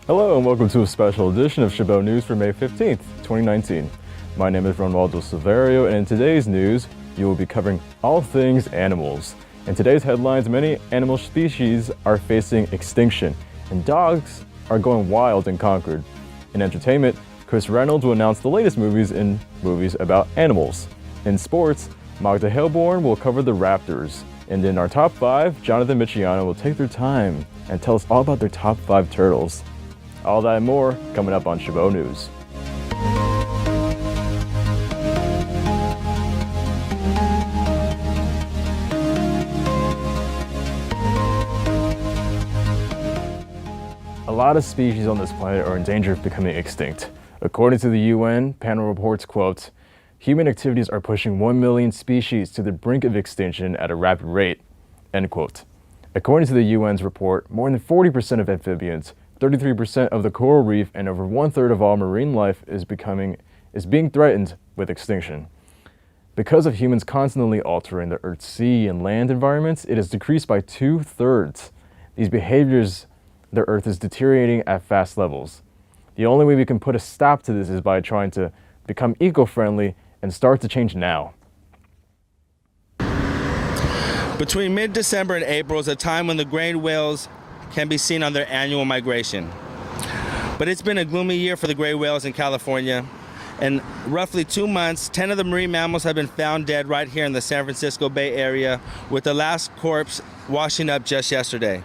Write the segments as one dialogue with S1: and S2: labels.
S1: Hello and welcome to a special edition of Chabot News for May 15th, 2019. My name is Ronaldo Silverio, and in today's news, you will be covering all things animals. In today's headlines, many animal species are facing extinction, and dogs are going wild in Concord. In entertainment, Chris Reynolds will announce the latest movies about animals. In sports, Magda Haleborn will cover the Raptors. And in our top 5, Jonathan Michiano will take their time and tell us all about their top 5 turtles. All that and more coming up on Chabot News. A lot of species on this planet are in danger of becoming extinct. According to the UN, panel reports, quote, "Human activities are pushing 1 million species to the brink of extinction at a rapid rate," end quote. According to the UN's report, more than 40% of amphibians, 33% of the coral reef, and over 1/3 of all marine life is being threatened with extinction. Because of humans constantly altering the Earth's sea and land environments, it has decreased by 2/3. These behaviors, the Earth is deteriorating at fast levels. The only way we can put a stop to this is by trying to become eco-friendly and start to change now.
S2: Between mid-December and April is a time when the gray whales can be seen on their annual migration. But it's been a gloomy year for the gray whales in California. In roughly 2 months, 10 of the marine mammals have been found dead right here in the San Francisco Bay Area, with the last corpse washing up just yesterday.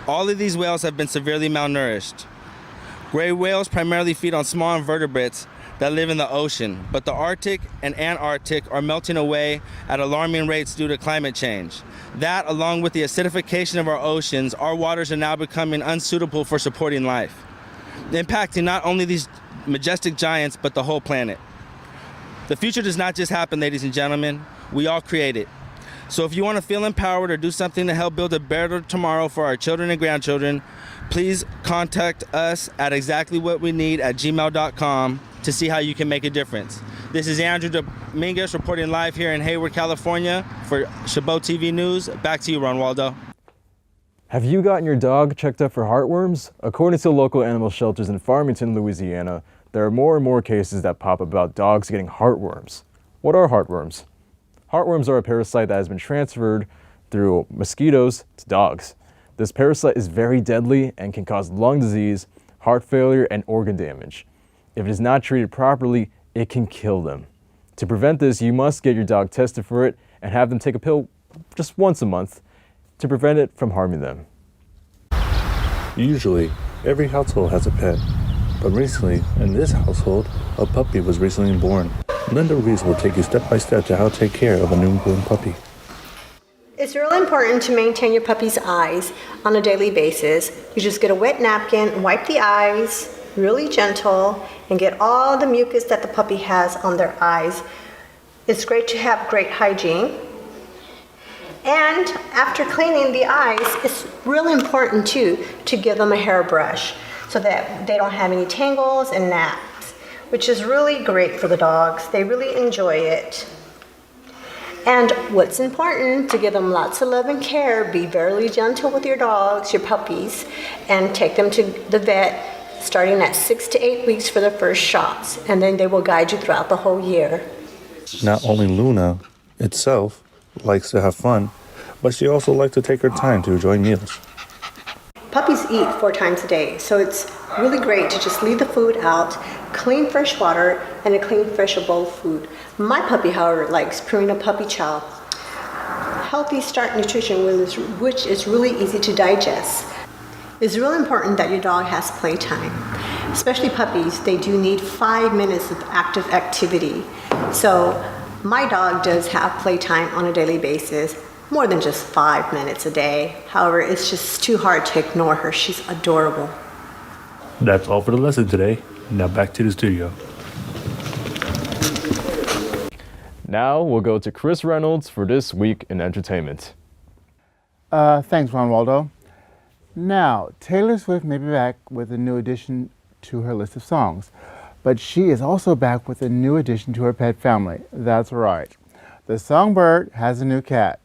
S2: All of these whales have been severely malnourished. Gray whales primarily feed on small invertebrates that live in the ocean, but the Arctic and Antarctic are melting away at alarming rates due to climate change. That, along with the acidification of our oceans, our waters are now becoming unsuitable for supporting life, impacting not only these majestic giants, but the whole planet. The future does not just happen, ladies and gentlemen. We all create it. So if you want to feel empowered or do something to help build a better tomorrow for our children and grandchildren, please contact us at exactlywhatweneed@gmail.com to see how you can make a difference. This is Andrew Dominguez reporting live here in Hayward, California for Chabot TV News. Back to you, Ron Waldo.
S1: Have you gotten your dog checked up for heartworms? According to local animal shelters in Farmington, Louisiana, there are more and more cases that pop up about dogs getting heartworms. What are heartworms? Heartworms are a parasite that has been transferred through mosquitoes to dogs. This parasite is very deadly and can cause lung disease, heart failure, and organ damage. If it is not treated properly, it can kill them. To prevent this, you must get your dog tested for it and have them take a pill just once a month to prevent it from harming them.
S3: Usually, every household has a pet, but recently, in this household, a puppy was recently born. Linda Reese will take you step by step to how to take care of a newborn puppy.
S4: It's really important to maintain your puppy's eyes on a daily basis. You just get a wet napkin, wipe the eyes, really gentle, and get all the mucus that the puppy has on their eyes. It's great to have great hygiene. And after cleaning the eyes, it's really important too to give them a hairbrush so that they don't have any tangles and naps, which is really great for the dogs. They really enjoy it. And what's important, to give them lots of love and care, be very gentle with your dogs, your puppies, and take them to the vet starting at 6 to 8 weeks for their first shots, and then they will guide you throughout the whole year.
S3: Not only Luna itself likes to have fun, but she also likes to take her time to enjoy meals.
S4: Puppies eat 4 times a day, so it's really great to just leave the food out, clean fresh water, and a clean fresh bowl of food. My puppy, however, likes Purina Puppy Chow. Healthy Start Nutrition, which is really easy to digest. It's really important that your dog has playtime. Especially puppies, they do need 5 minutes of active activity. So my dog does have playtime on a daily basis, more than just 5 minutes a day. However, it's just too hard to ignore her. She's adorable.
S3: That's all for the lesson today. Now back to the studio.
S1: Now we'll go to Chris Reynolds for This Week in Entertainment.
S5: Thanks, Ron Waldo. Now, Taylor Swift may be back with a new addition to her list of songs, but she is also back with a new addition to her pet family. That's right. The songbird has a new cat.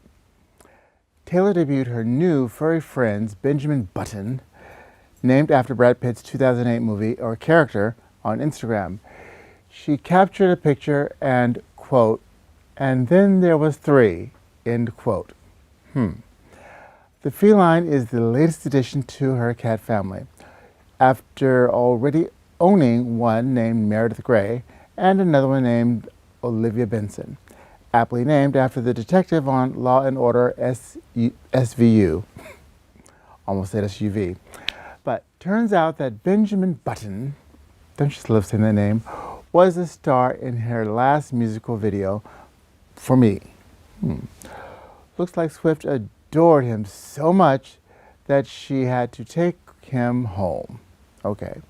S5: Taylor debuted her new furry friends, Benjamin Button, named after Brad Pitt's 2008 movie or character, on Instagram. She captured a picture and, quote, "and then there was 3, end quote. The feline is the latest addition to her cat family, after already owning one named Meredith Grey and another one named Olivia Benson, aptly named after the detective on Law and Order SVU. Almost said SUV. But turns out that Benjamin Button, don't you just love saying that name, was a star in her last musical video, For Me. Looks like Swift adored him so much that she had to take him home. Okay.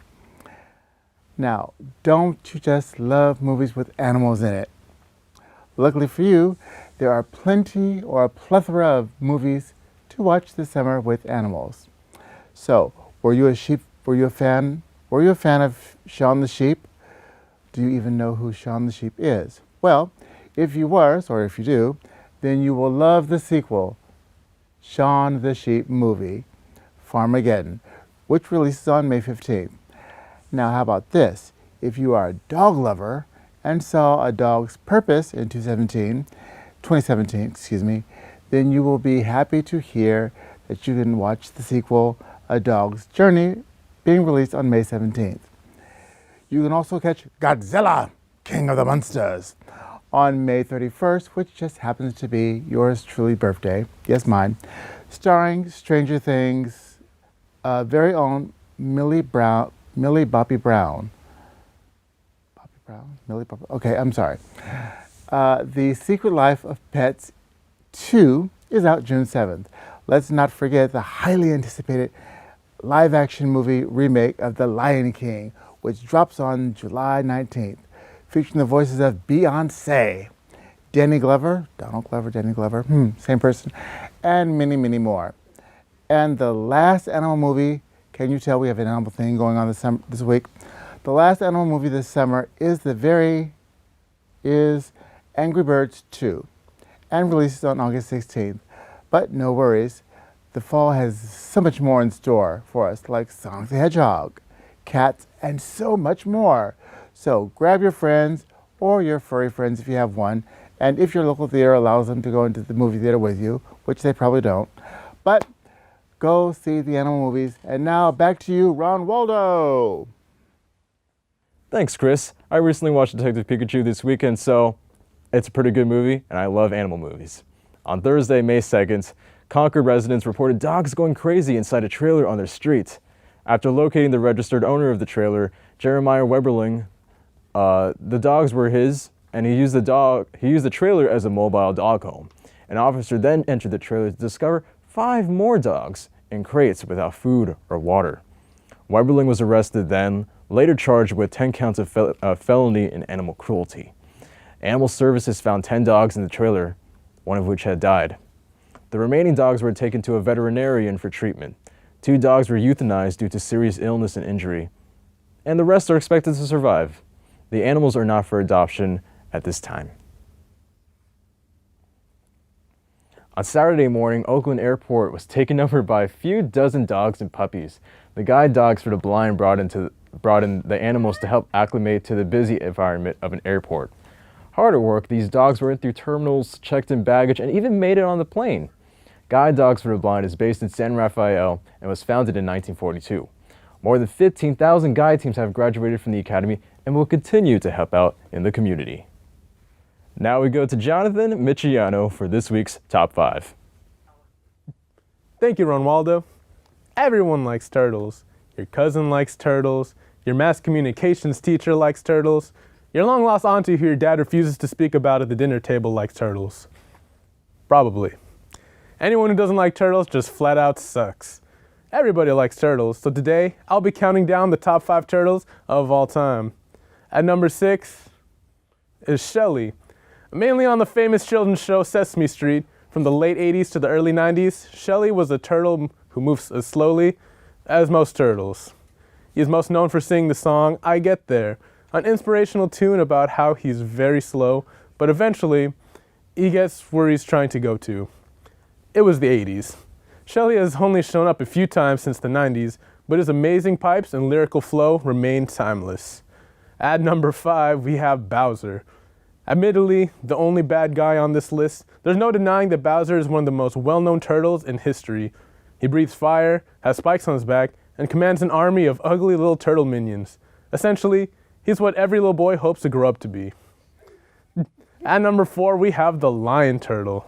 S5: Now, don't you just love movies with animals in it? Luckily for you, there are plenty or a plethora of movies to watch this summer with animals. So, were you a fan of Shaun the Sheep? Do you even know who Shaun the Sheep is? Well, if you were, or if you do, then you will love the sequel, Shaun the Sheep movie, Farmageddon, which releases on May 15th. Now, how about this? If you are a dog lover and saw A Dog's Purpose in 2017, then you will be happy to hear that you can watch the sequel, A Dog's Journey, being released on May 17th. You can also catch Godzilla, King of the Monsters, on May 31st, which just happens to be yours truly birthday, yes, mine, starring Stranger Things' very own Millie Bobby Brown. Okay, I'm sorry. The Secret Life of Pets 2 is out June 7th. Let's not forget the highly anticipated live-action movie remake of The Lion King, which drops on July 19th, featuring the voices of Beyoncé, Danny Glover, Donald Glover, Danny Glover, same person, and many, many more. And the last animal movie, can you tell we have an animal thing going on this week? The last animal movie this summer is Angry Birds 2, and releases on August 16th. But no worries, the fall has so much more in store for us, like Sonic the Hedgehog, Cats, and so much more. So grab your friends or your furry friends if you have one, and if your local theater allows them to go into the movie theater with you, which they probably don't. But go see the animal movies. And now back to you, Ron Waldo.
S1: Thanks, Chris. I recently watched Detective Pikachu this weekend, so it's a pretty good movie, and I love animal movies. On Thursday, May 2nd, Concord residents reported dogs going crazy inside a trailer on their street. After locating the registered owner of the trailer, Jeremiah Weberling, the dogs were his, and he used the trailer as a mobile dog home. An officer then entered the trailer to discover 5 more dogs in crates without food or water. Weberling was arrested then, later charged with 10 counts of felony and animal cruelty. Animal Services found 10 dogs in the trailer, one of which had died. The remaining dogs were taken to a veterinarian for treatment. 2 dogs were euthanized due to serious illness and injury, and the rest are expected to survive. The animals are not for adoption at this time. On Saturday morning, Oakland Airport was taken over by a few dozen dogs and puppies. The guide dogs for the blind brought in the animals to help acclimate to the busy environment of an airport. Hard at work, these dogs went through terminals, checked in baggage, and even made it on the plane. Guide Dogs for the Blind is based in San Rafael and was founded in 1942. More than 15,000 guide teams have graduated from the academy and will continue to help out in the community. Now we go to Jonathan Michiano for this week's Top 5.
S6: Thank you, Ron Waldo. Everyone likes turtles. Your cousin likes turtles. Your mass communications teacher likes turtles. Your long-lost auntie who your dad refuses to speak about at the dinner table likes turtles. Probably. Anyone who doesn't like turtles just flat out sucks. Everybody likes turtles, so today I'll be counting down the top 5 turtles of all time. At number 6 is Shelly. Mainly on the famous children's show Sesame Street from the late 80s to the early 90s, Shelly was a turtle who moves as slowly as most turtles. He is most known for singing the song I Get There, an inspirational tune about how he's very slow, but eventually he gets where he's trying to go to. It was the 80s. Shelly has only shown up a few times since the 90s, but his amazing pipes and lyrical flow remain timeless. At number 5, we have Bowser. Admittedly, the only bad guy on this list, there's no denying that Bowser is one of the most well-known turtles in history. He breathes fire, has spikes on his back, and commands an army of ugly little turtle minions. Essentially, he's what every little boy hopes to grow up to be. At number 4, we have the lion turtle.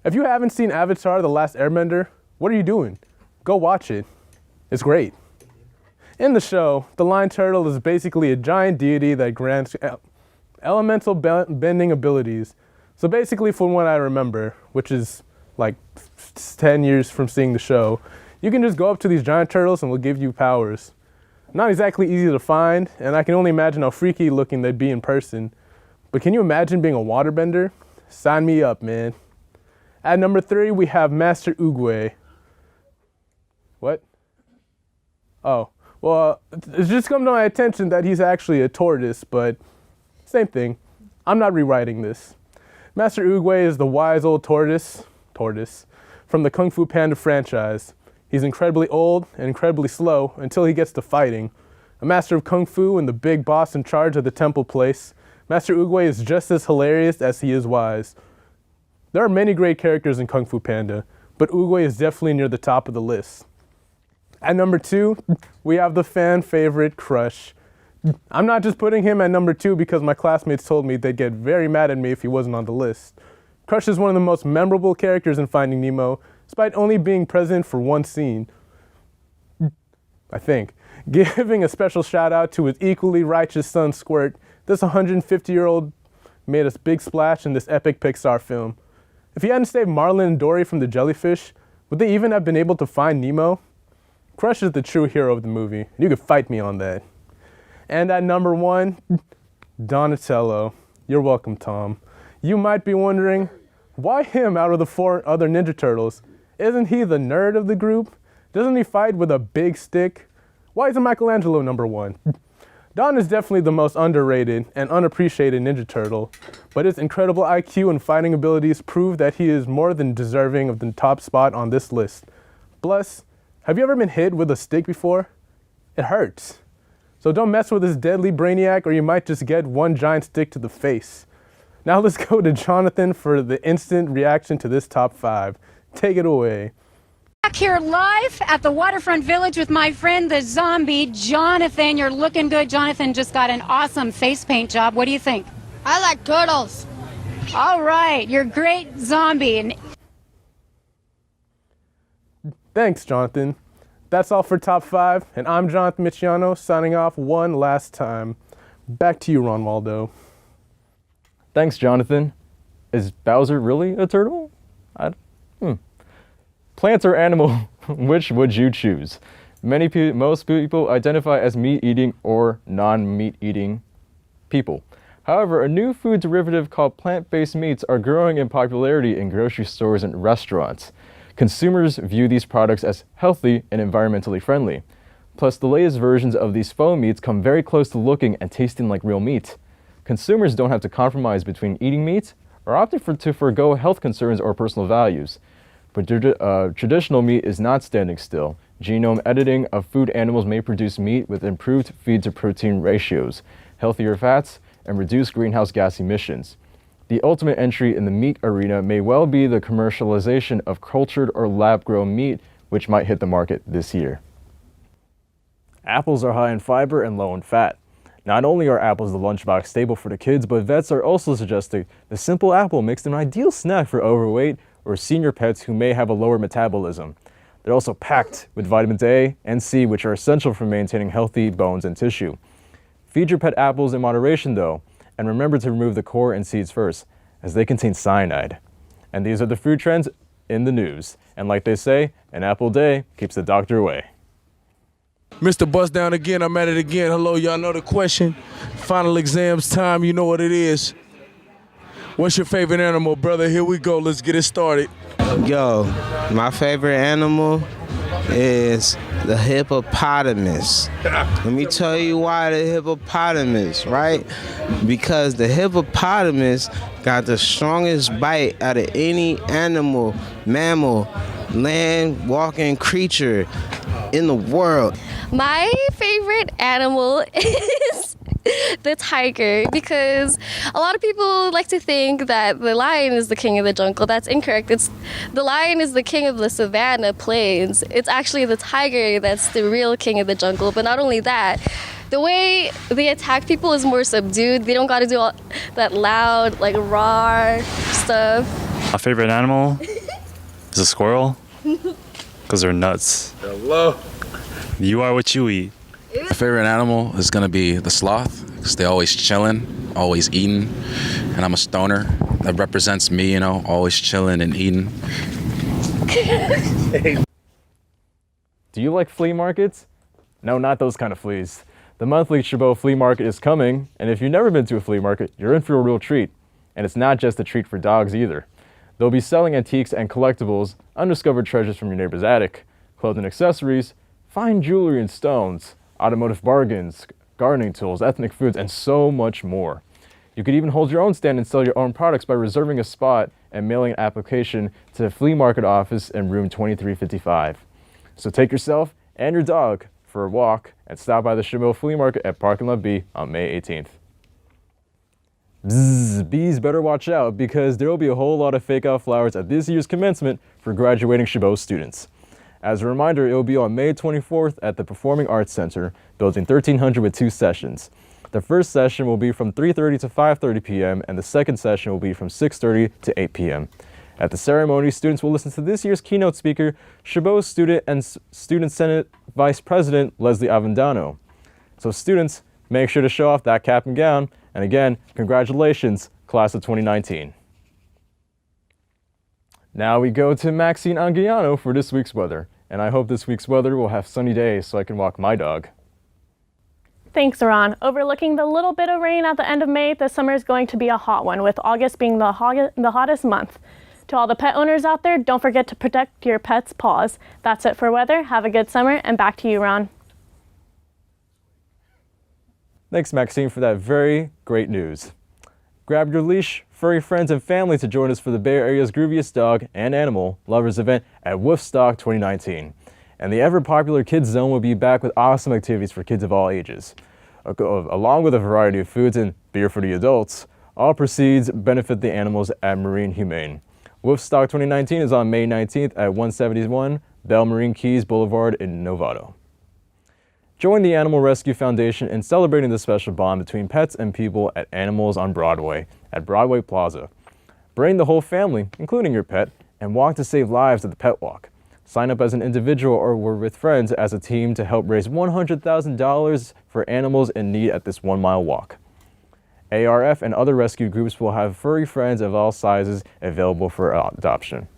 S6: If you haven't seen Avatar: The Last Airbender, what are you doing? Go watch it. It's great. In the show, the lion turtle is basically a giant deity that grants elemental bending abilities. So basically, from what I remember, which is like 10 years from seeing the show, you can just go up to these giant turtles and they'll give you powers. Not exactly easy to find, and I can only imagine how freaky looking they'd be in person. But can you imagine being a waterbender? Sign me up, man. At number 3, we have Master Oogway. What? Oh, well, it's just come to my attention that he's actually a tortoise, but same thing. I'm not rewriting this. Master Oogway is the wise old tortoise from the Kung Fu Panda franchise. He's incredibly old and incredibly slow until he gets to fighting. A master of Kung Fu and the big boss in charge of the temple place, Master Oogway is just as hilarious as he is wise. There are many great characters in Kung Fu Panda, but Oogway is definitely near the top of the list. At number 2, we have the fan favorite Crush. I'm not just putting him at number 2 because my classmates told me they'd get very mad at me if he wasn't on the list. Crush is one of the most memorable characters in Finding Nemo, despite only being present for one scene. I think. Giving a special shout out to his equally righteous son Squirt, this 150-year-old made a big splash in this epic Pixar film. If he hadn't saved Marlin and Dory from the jellyfish, would they even have been able to find Nemo? Crush is the true hero of the movie, and you could fight me on that. And at number 1, Donatello. You're welcome, Tom. You might be wondering, why him out of the 4 other Ninja Turtles? Isn't he the nerd of the group? Doesn't he fight with a big stick? Why isn't Michelangelo number 1? Don is definitely the most underrated and unappreciated Ninja Turtle, but his incredible IQ and fighting abilities prove that he is more than deserving of the top spot on this list. Plus, have you ever been hit with a stick before? It hurts. So don't mess with this deadly brainiac or you might just get one giant stick to the face. Now let's go to Jonathan for the instant reaction to this top 5. Take it away.
S7: Back here live at the Waterfront Village with my friend the zombie, Jonathan. You're looking good. Jonathan just got an awesome face paint job. What do you think?
S8: I like turtles.
S7: All right, you're great zombie. And
S6: Thanks, Jonathan. That's all for top 5, and I'm Jonathan Michiano signing off one last time. Back to you, Ron Waldo.
S1: Thanks, Jonathan. Is Bowser really a turtle? Plant or animal, which would you choose? Most people identify as meat-eating or non-meat-eating people. However, a new food derivative called plant-based meats are growing in popularity in grocery stores and restaurants. Consumers view these products as healthy and environmentally friendly. Plus, the latest versions of these faux meats come very close to looking and tasting like real meat. Consumers don't have to compromise between eating meat or opting to forego health concerns or personal values. But traditional meat is not standing still. Genome editing of food animals may produce meat with improved feed-to-protein ratios, healthier fats, and reduced greenhouse gas emissions. The ultimate entry in the meat arena may well be the commercialization of cultured or lab-grown meat, which might hit the market this year. Apples are high in fiber and low in fat. Not only are apples the lunchbox staple for the kids, but vets are also suggesting the simple apple makes an ideal snack for overweight or senior pets who may have a lower metabolism. They're also packed with vitamins A and C, which are essential for maintaining healthy bones and tissue. Feed your pet apples in moderation though, and remember to remove the core and seeds first, as they contain cyanide. And these are the food trends in the news. And like they say, an apple a day keeps the doctor away.
S9: Mr. Bust Down again, I'm at it again. Hello, y'all know the question. Final exams time, you know what it is. What's your favorite animal, brother? Here we go, let's get it started.
S10: Yo, my favorite animal is the hippopotamus. Let me tell you why the hippopotamus, right? Because the hippopotamus got the strongest bite out of any animal, mammal, land walking creature. in the world.
S8: My favorite animal is the tiger, because a lot of people like to think that the lion is the king of the jungle. That's incorrect. The lion is the king of the savanna plains. It's actually the tiger that's the real king of the jungle. But not only that, the way they attack people is more subdued. They don't got to do all that loud, like raw stuff.
S11: My favorite animal is a squirrel, because they're nuts.
S9: Hello.
S11: You are what you eat.
S12: My favorite animal is gonna be the sloth, because they're always chilling, always eating, and I'm a stoner. That represents me, always chilling and eating.
S1: Do you like flea markets? No, not those kind of fleas. The monthly Chabot flea market is coming, and if you've never been to a flea market, you're in for a real treat. And it's not just a treat for dogs either. They'll be selling antiques and collectibles, undiscovered treasures from your neighbor's attic, clothes and accessories, fine jewelry and stones, automotive bargains, gardening tools, ethnic foods, and so much more. You could even hold your own stand and sell your own products by reserving a spot and mailing an application to the flea market office in room 2355. So take yourself and your dog for a walk and stop by the Chabot Flea Market at Parking Lot B on May 18th. Bzzz, bees better watch out, because there will be a whole lot of fake out flowers at this year's commencement for graduating Chabot students. As a reminder, it will be on May 24th at the Performing Arts Center, Building 1300, with 2 sessions. The first session will be from 3:30 to 5:30 p.m. and the second session will be from 6:30 to 8 p.m. At the ceremony, students will listen to this year's keynote speaker, Chabot student and Student Senate Vice President Leslie Avendano. So students, make sure to show off that cap and gown. And again, congratulations, class of 2019. Now we go to Maxine Anguiano for this week's weather. And I hope this week's weather will have sunny days so I can walk my dog.
S13: Thanks, Ron. Overlooking the little bit of rain at the end of May, this summer is going to be a hot one, with August being the hottest month. To all the pet owners out there, don't forget to protect your pet's paws. That's it for weather. Have a good summer, and back to you, Ron.
S1: Thanks, Maxine, for that very great news. Grab your leash, furry friends, and family to join us for the Bay Area's grooviest dog and animal lovers event at Woofstock 2019. And the ever-popular Kids Zone will be back with awesome activities for kids of all ages. Along with a variety of foods and beer for the adults, all proceeds benefit the animals at Marine Humane. Woofstock 2019 is on May 19th at 171 Bell Marine Keys Boulevard in Novato. Join the Animal Rescue Foundation in celebrating the special bond between pets and people at Animals on Broadway at Broadway Plaza. Bring the whole family, including your pet, and walk to save lives at the Pet Walk. Sign up as an individual or with friends as a team to help raise $100,000 for animals in need at this 1-mile walk. ARF and other rescue groups will have furry friends of all sizes available for adoption.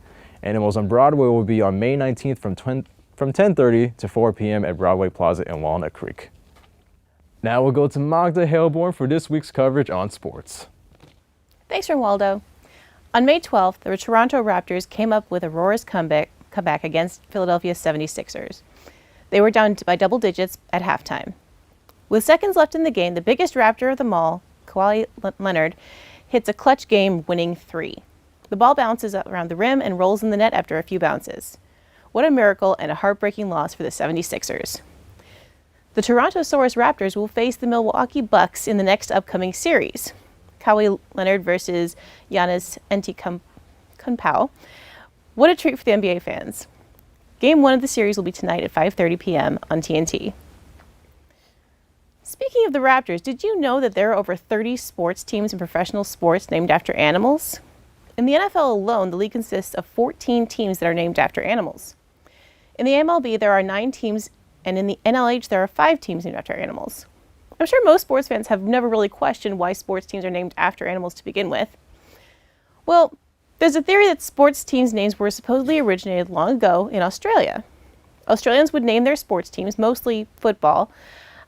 S1: Animals on Broadway will be on May 19th from 10:30 to 4 p.m. at Broadway Plaza in Walnut Creek. Now we'll go to Magda Haleborn for this week's coverage on sports.
S14: Thanks, Ronaldo. On May 12th, the Toronto Raptors came up with a roarous comeback against Philadelphia 76ers. They were down by double digits at halftime. With seconds left in the game, the biggest Raptor of them all, Kawhi Leonard, hits a clutch game-winning 3. The ball bounces around the rim and rolls in the net after a few bounces. What a miracle and a heartbreaking loss for the 76ers. The Toronto Source Raptors will face the Milwaukee Bucks in the next upcoming series. Kawhi Leonard versus Giannis Antetokounmpo. What a treat for the NBA fans. Game 1 of the series will be tonight at 5:30 p.m. on TNT. Speaking of the Raptors, did you know that there are over 30 sports teams in professional sports named after animals? In the NFL alone, the league consists of 14 teams that are named after animals. In the MLB, there are 9 teams, and in the NLH, there are 5 teams named after animals. I'm sure most sports fans have never really questioned why sports teams are named after animals to begin with. Well, there's a theory that sports teams' names were supposedly originated long ago in Australia. Australians would name their sports teams, mostly football,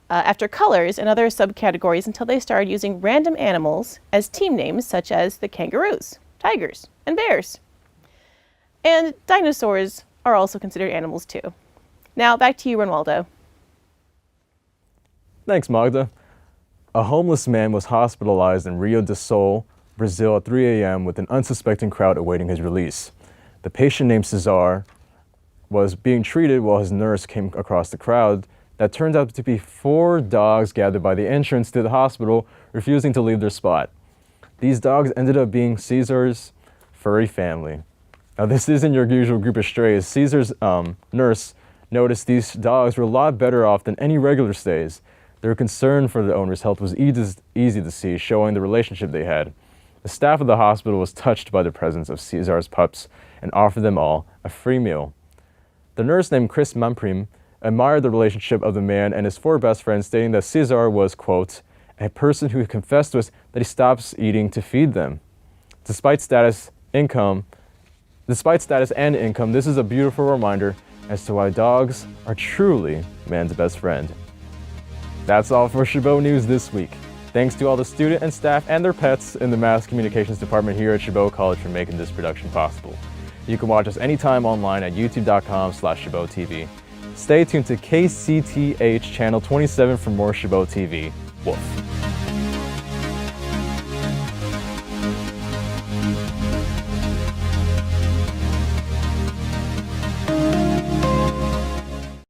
S14: after colors and other subcategories until they started using random animals as team names, such as the kangaroos, tigers, and bears. And dinosaurs are also considered animals too. Now back to you, Ronaldo.
S1: Thanks, Magda. A homeless man was hospitalized in Rio de Sol, Brazil at 3 a.m. with an unsuspecting crowd awaiting his release. The patient named Cesar was being treated while his nurse came across the crowd that turns out to be 4 dogs gathered by the entrance to the hospital, refusing to leave their spot. These dogs ended up being Caesar's furry family. Now, this isn't your usual group of strays. Caesar's nurse noticed these dogs were a lot better off than any regular stays. Their concern for the owner's health was easy to see, showing the relationship they had. The staff of the hospital was touched by the presence of Caesar's pups and offered them all a free meal. The nurse, named Chris Mamprim, admired the relationship of the man and his 4 best friends, stating that Caesar was, quote, a person who confessed to us that he stops eating to feed them. Despite status and income, this is a beautiful reminder as to why dogs are truly man's best friend. That's all for Chabot News this week. Thanks to all the student and staff and their pets in the Mass Communications Department here at Chabot College for making this production possible. You can watch us anytime online at youtube.com/Chabot TV. Stay tuned to KCTH Channel 27 for more Chabot TV. Wolf.